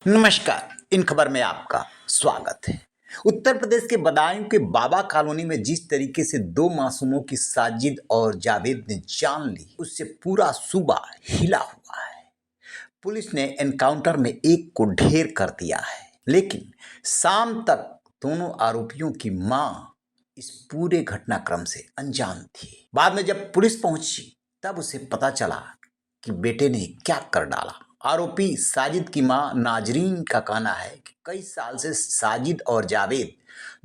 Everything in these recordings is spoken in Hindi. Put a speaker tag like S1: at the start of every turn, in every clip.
S1: नमस्कार। इन खबर में आपका स्वागत है। उत्तर प्रदेश के बदायूं के बाबा कॉलोनी में जिस तरीके से दो मासूमों की साजिद और जावेद ने जान ली, उससे पूरा सूबा हिला हुआ है। पुलिस ने एनकाउंटर में एक को ढेर कर दिया है, लेकिन शाम तक दोनों आरोपियों की मां इस पूरे घटनाक्रम से अनजान थी। बाद में जब पुलिस पहुंची तब उसे पता चला कि बेटे ने क्या कर डाला। आरोपी साजिद की मां नाजरीन का कहना है कि कई साल से साजिद और जावेद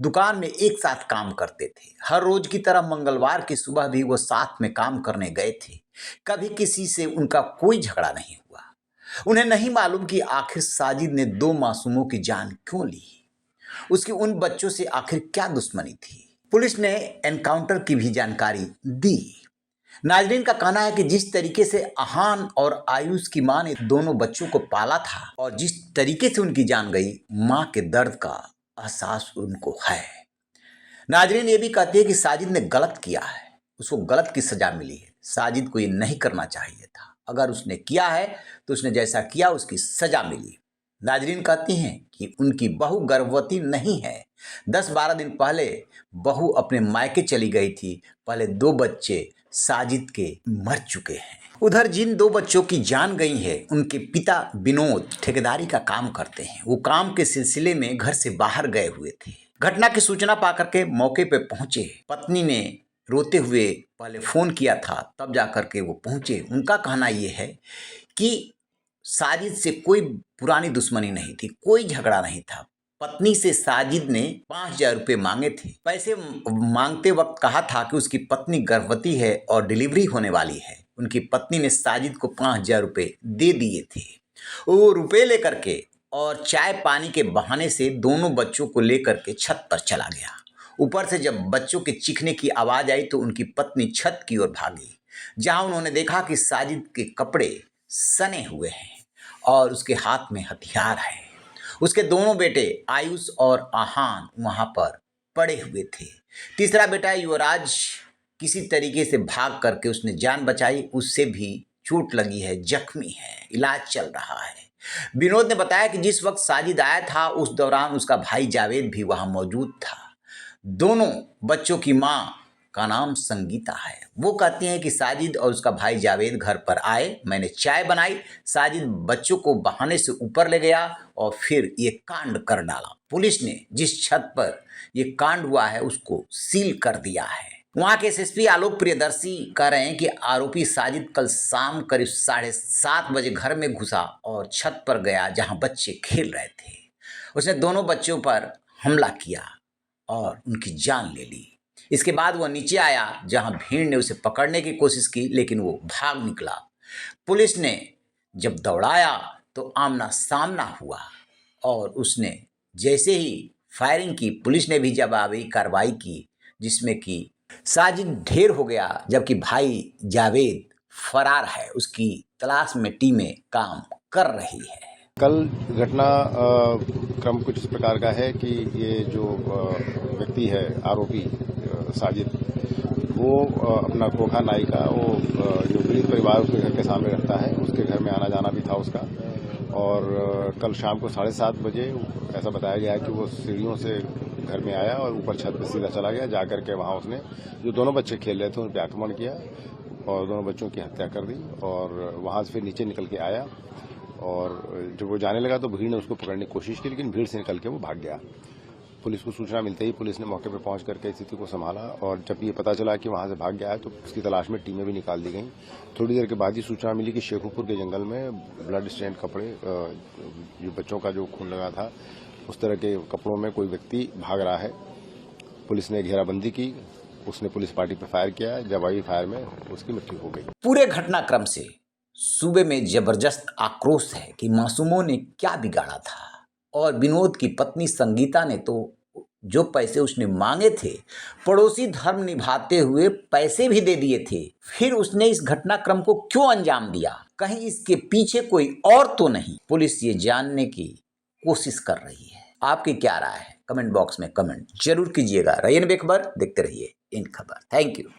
S1: दुकान में एक साथ काम करते थे। हर रोज की तरह मंगलवार की सुबह भी वो साथ में काम करने गए थे। कभी किसी से उनका कोई झगड़ा नहीं हुआ। उन्हें नहीं मालूम कि आखिर साजिद ने दो मासूमों की जान क्यों ली। उसकी उन बच्चों से आखिर क्या दुश्मनी थी। पुलिस ने एनकाउंटर की भी जानकारी दी। नाजरीन का कहना है कि जिस तरीके से अहान और आयुष की मां ने दोनों बच्चों को पाला था और जिस तरीके से उनकी जान गई, मां के दर्द का एहसास उनको है। नाजरीन ये भी कहती है कि साजिद ने गलत किया है, उसको गलत की सजा मिली है। साजिद को ये नहीं करना चाहिए था। अगर उसने किया है तो उसने जैसा किया उसकी सजा मिली। नाजरीन कहती हैं कि उनकी बहू गर्भवती नहीं है। 10-12 दिन पहले बहू अपने मायके चली गई थी। पहले दो बच्चे साजिद के मर चुके हैं। उधर जिन दो बच्चों की जान गई है, उनके पिता विनोद ठेकेदारी का काम करते हैं। वो काम के सिलसिले में घर से बाहर गए हुए थे। घटना की सूचना पाकर के मौके पे पहुंचे। पत्नी ने रोते हुए पहले फोन किया था, तब जाकर के वो पहुंचे। उनका कहना ये है कि साजिद से कोई पुरानी दुश्मनी नहीं थी, कोई झगड़ा नहीं था। पत्नी से साजिद ने 5,000 रुपये मांगे थे। पैसे मांगते वक्त कहा था कि उसकी पत्नी गर्भवती है और डिलीवरी होने वाली है। उनकी पत्नी ने साजिद को 5,000 रुपये दे दिए थे। वो रुपये लेकर के और चाय पानी के बहाने से दोनों बच्चों को लेकर के छत पर चला गया। ऊपर से जब बच्चों के चीखने की आवाज़ आई तो उनकी पत्नी छत की ओर भागी, जहां उन्होंने देखा कि साजिद के कपड़े सने हुए हैं और उसके हाथ में हथियार है। उसके दोनों बेटे आयुष और आहान वहां पर पड़े हुए थे। तीसरा बेटा युवराज किसी तरीके से भाग करके उसने जान बचाई, उससे भी चोट लगी है, जख्मी है, इलाज चल रहा है। विनोद ने बताया कि जिस वक्त साजिद आया था उस दौरान उसका भाई जावेद भी वहां मौजूद था। दोनों बच्चों की मां का नाम संगीता है। वो कहती हैं कि साजिद और उसका भाई जावेद घर पर आए, मैंने चाय बनाई, साजिद बच्चों को बहाने से ऊपर ले गया और फिर ये कांड कर डाला। पुलिस ने जिस छत पर ये कांड हुआ है उसको सील कर दिया है। वहाँ के एसएसपी आलोक प्रियदर्शी कह रहे हैं कि आरोपी साजिद कल शाम करीब 7:30 बजे घर में घुसा और छत पर गया जहाँ बच्चे खेल रहे थे। उसने दोनों बच्चों पर हमला किया और उनकी जान ले ली। इसके बाद वह नीचे आया जहां भीड़ ने उसे पकड़ने की कोशिश की, लेकिन वो भाग निकला। पुलिस ने जब दौड़ाया तो आमना सामना हुआ और उसने जैसे ही फायरिंग की, पुलिस ने भी जवाबी कार्रवाई की, जिसमें कि साजिद ढेर हो गया जबकि भाई जावेद फरार है। उसकी तलाश में टीमें काम कर रही है।
S2: कल घटना क्रम कुछ इस प्रकार का है कि ये जो व्यक्ति है आरोपी साजिद, वो अपना खोखा नाई का वो जो गरीब परिवार उसके घर के सामने रखता है, उसके घर में आना जाना भी था उसका। और कल शाम को 7:30 बजे ऐसा बताया गया है कि वो सीढ़ियों से घर में आया और ऊपर छत पे सीधा चला गया। जाकर के वहां उसने जो दोनों बच्चे खेल रहे थे उन पर आक्रमण किया और दोनों बच्चों की हत्या कर दी। और वहां से फिर नीचे निकल के आया और जब वो जाने लगा तो भीड़ ने उसको पकड़ने की कोशिश की, लेकिन भीड़ से निकल के वो भाग गया। पुलिस को सूचना मिलते ही पुलिस ने मौके पर पहुंच करके स्थिति को संभाला और जब ये पता चला कि वहां से भाग गया है तो उसकी तलाश में टीमें भी निकाल दी गई। थोड़ी देर के बाद ही सूचना मिली कि शेखुपुर के जंगल में ब्लड स्टेन कपड़े, जो बच्चों का जो खून लगा था उस तरह के कपड़ों में कोई व्यक्ति भाग रहा है। पुलिस ने घेराबंदी की, उसने पुलिस पार्टी पर फायर किया, जवाबी फायर में उसकी मृत्यु हो गई।
S1: पूरे घटनाक्रम से सूबे में जबरदस्त आक्रोश है कि मासूमों ने क्या बिगाड़ा था। और विनोद की पत्नी संगीता ने तो जो पैसे उसने मांगे थे, पड़ोसी धर्म निभाते हुए पैसे भी दे दिए थे, फिर उसने इस घटनाक्रम को क्यों अंजाम दिया? कहीं इसके पीछे कोई और तो नहीं? पुलिस ये जानने की कोशिश कर रही है। आपकी क्या राय है? कमेंट बॉक्स में कमेंट जरूर कीजिएगा। रहिए बेखबर, देखते रहिए इन खबर। Thank you.